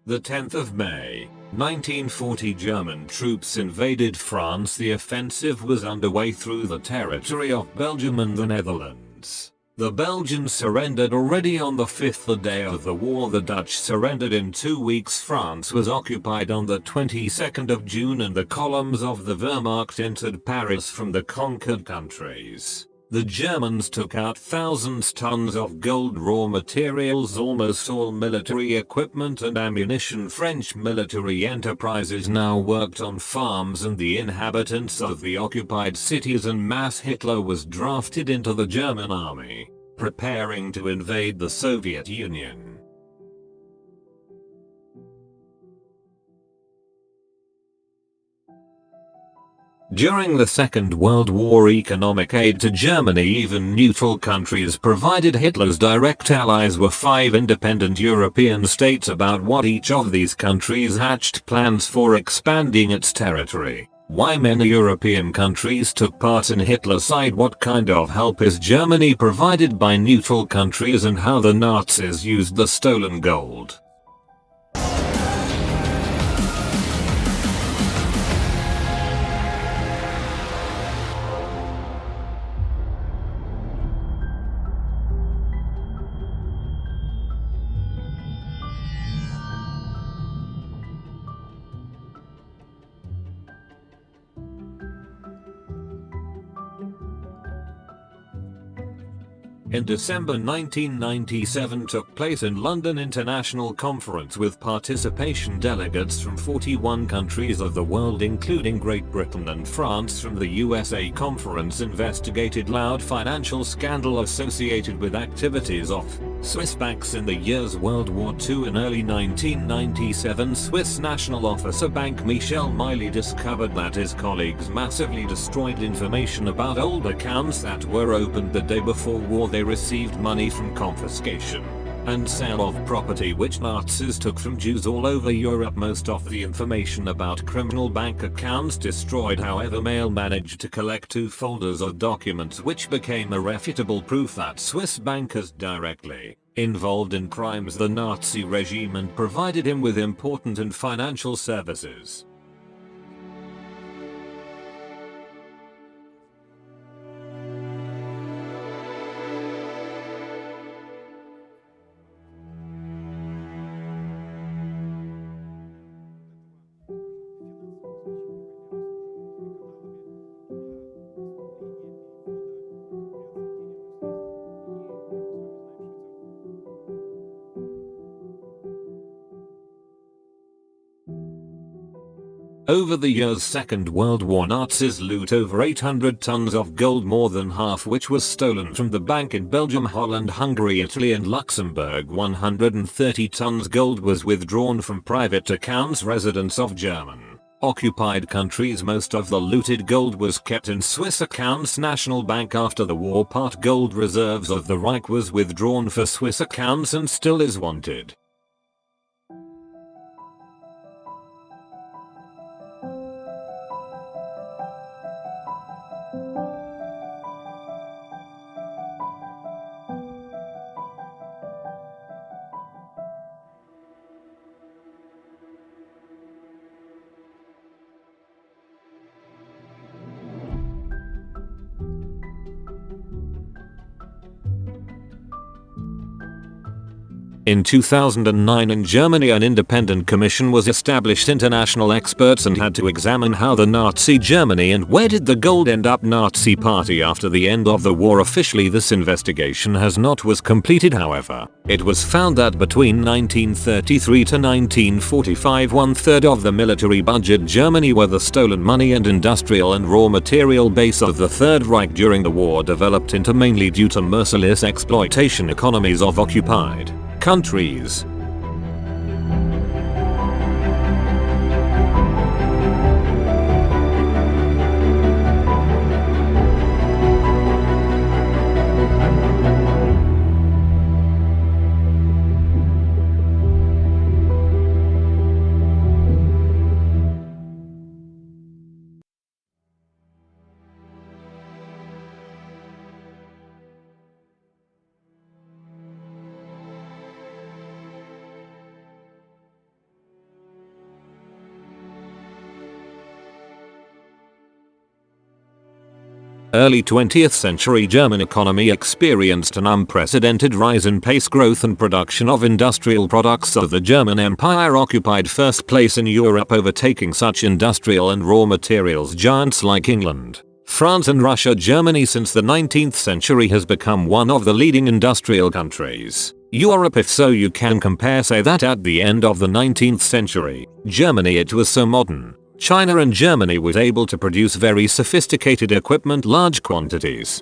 The 10th of May, 1940, German troops invaded France. The offensive was underway through the territory of Belgium and the Netherlands. The Belgians surrendered already on the 5th, the day of the war. The Dutch surrendered in 2 weeks. France was occupied on the 22nd of June and the columns of the Wehrmacht entered Paris from the conquered countries. The Germans took out thousands tons of gold, raw materials, almost all military equipment and ammunition. French military enterprises now worked on farms and the inhabitants of the occupied cities en masse. Hitler was drafted into the German army, preparing to invade the Soviet Union. During the Second World War, economic aid to Germany, even neutral countries, provided. Hitler's direct allies were 5 independent European states. About what each of these countries hatched plans for expanding its territory. Why many European countries took part in Hitler's side. What kind of help is Germany provided by neutral countries, and how the Nazis used the stolen gold. In December 1997 took place in London International Conference with participation delegates from 41 countries of the world, including Great Britain and France. From the USA, conference investigated loud financial scandal associated with activities of Swiss banks in the years World War II. In early 1997, Swiss national officer Bank Michel Miley discovered that his colleagues massively destroyed information about old accounts that were opened the day before war. They received money from confiscation and sale of property which Nazis took from Jews all over Europe. Most of the information about criminal bank accounts destroyed. However, Mail managed to collect 2 folders of documents which became irrefutable proof that Swiss bankers directly involved in crimes the Nazi regime and provided him with important and financial services. Over the years, Second World War, Nazis loot over 800 tons of gold, more than half which was stolen from the bank in Belgium, Holland, Hungary, Italy and Luxembourg. 130 tons gold was withdrawn from private accounts, residents of German occupied countries. Most of the looted gold was kept in Swiss accounts. National Bank. After the war, part gold reserves of the Reich was withdrawn for Swiss accounts and still is wanted. In 2009 in Germany, an independent commission was established. International experts and had to examine how the Nazi Germany and where did the gold end up. Nazi party after the end of the war. Officially this investigation has not was completed. However, it was found that between 1933 to 1945 1/3 of the military budget Germany were the stolen money and industrial and raw material base of the Third Reich. During the war developed into mainly due to merciless exploitation economies of occupied countries. Early 20th century German economy experienced an unprecedented rise in pace growth and production of industrial products, so the German Empire occupied first place in Europe, overtaking such industrial and raw materials giants like England, France and Russia. Germany since the 19th century has become one of the leading industrial countries Europe. If so, you can compare, say that at the end of the 19th century, Germany, it was so modern. China and Germany was able to produce very sophisticated equipment, large quantities.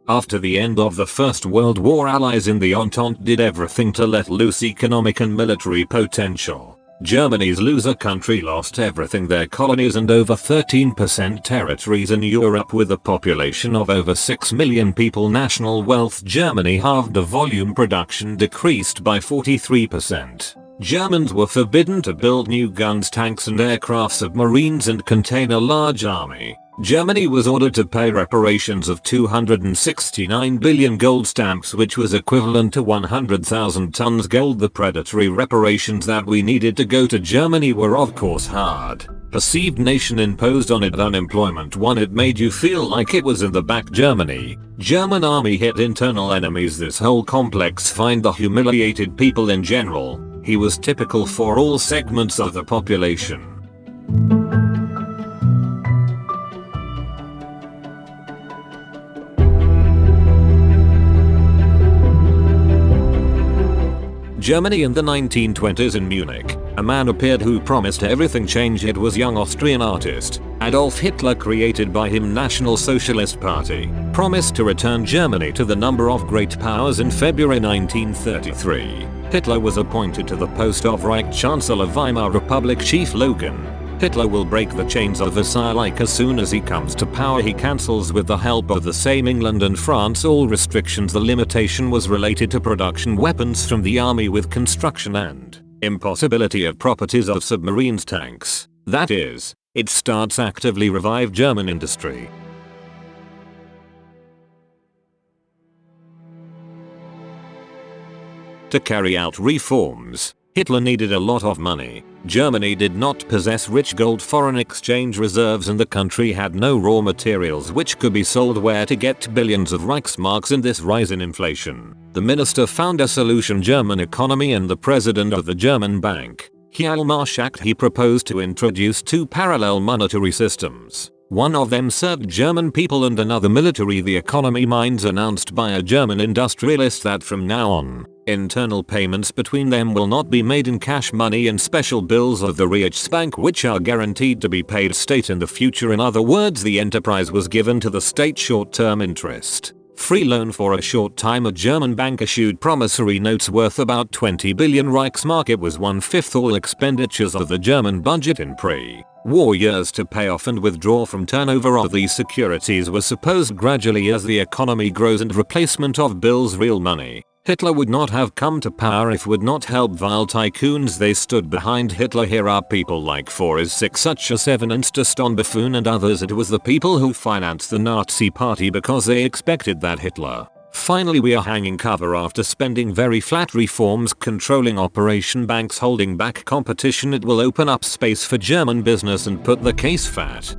After the end of the First World War, allies in the Entente did everything to let loose economic and military potential. Germany's loser country lost everything, their colonies and over 13% territories in Europe. With a population of over 6 million people, national wealth Germany halved, the volume production decreased by 43%. Germans were forbidden to build new guns, tanks and aircraft, submarines and contain a large army. Germany was ordered to pay reparations of 269 billion gold stamps, which was equivalent to 100,000 tons gold. The predatory reparations that we needed to go to Germany were of course hard. Perceived nation imposed on it unemployment. One, it made you feel like it was in the back. German army hit internal enemies. This whole complex find the humiliated people in general. He was typical for all segments of the population. Germany in the 1920s. In Munich, a man appeared who promised everything change. It was young Austrian artist Adolf Hitler, created by him National Socialist Party, promised to return Germany to the number of great powers. In February 1933, Hitler was appointed to the post of Reich Chancellor. Weimar Republic chief Logan. Hitler will break the chains of Versailles. Like as soon as he comes to power, he cancels with the help of the same England and France all restrictions. The limitation was related to production weapons from the army, with construction and impossibility of properties of submarines, tanks. That is, it starts actively revive German industry. To carry out reforms, Hitler needed a lot of money. Germany did not possess rich gold foreign exchange reserves, and the country had no raw materials which could be sold. Where to get billions of Reichsmarks in this rise in inflation? The minister found a solution: German economy and the president of the German bank, Hjalmar. He proposed to introduce two parallel monetary systems. One of them served German people and another military. The economy minds announced by a German industrialist that from now on, internal payments between them will not be made in cash money and special bills of the Reichsbank, which are guaranteed to be paid state in the future. In other words, the enterprise was given to the state short-term interest free loan for a short time. A German bank issued promissory notes worth about 20 billion Reichsmark. It was 1/5 all expenditures of the German budget in pre-war years. To pay off and withdraw from turnover of these securities was supposed gradually as the economy grows and replacement of bills real money. Hitler would not have come to power if would not help vile tycoons. They stood behind Hitler. Here are people like 4is6 such as Evan and Staston Buffoon and others. It was the people who financed the Nazi party because they expected that Hitler. Finally, we are hanging cover after spending very flat reforms, controlling operation banks, holding back competition. It will open up space for German business and put the case fat.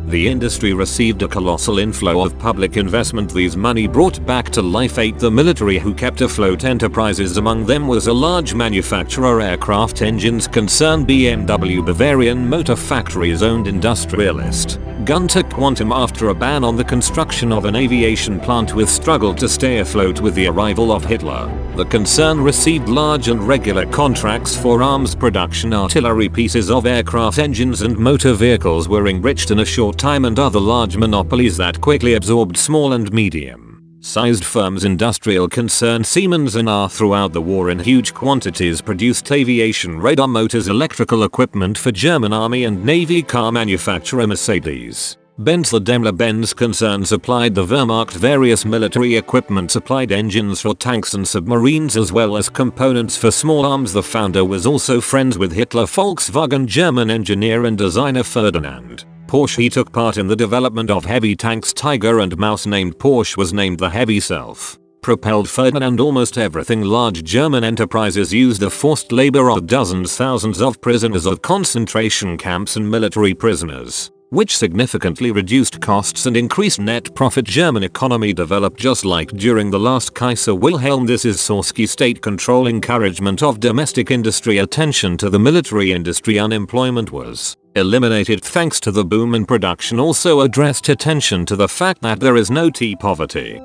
The industry received a colossal inflow of public investment. These money brought back to life ate the military, who kept afloat enterprises. Among them was a large manufacturer aircraft engines concern, BMW. Bavarian Motor Factories owned industrialist Gunter Quantum. After a ban on the construction of an aviation plant with struggle to stay afloat with the arrival of Hitler, the concern received large and regular contracts for arms production. Artillery pieces of aircraft engines and motor vehicles were enriched in a short time, and other large monopolies that quickly absorbed small and medium-sized firms. Industrial concern Siemens and R throughout the war in huge quantities produced aviation radar motors, electrical equipment for German army and navy. Car manufacturer Mercedes Benz. The Daimler-Benz concern supplied the Wehrmacht various military equipment, supplied engines for tanks and submarines as well as components for small arms. The founder was also friends with Hitler. Volkswagen. German engineer and designer Ferdinand Porsche. He took part in the development of heavy tanks Tiger and Mouse. Named Porsche was named the heavy self-propelled Ferdinand. Almost everything large German enterprises used the forced labor of dozens thousands of prisoners of concentration camps and military prisoners, which significantly reduced costs and increased net profit. German economy developed just like during the last Kaiser Wilhelm. This is Sorsky. State control, encouragement of domestic industry, attention to the military industry. Unemployment was eliminated thanks to the boom in production. Also addressed attention to the fact that there is no tea poverty.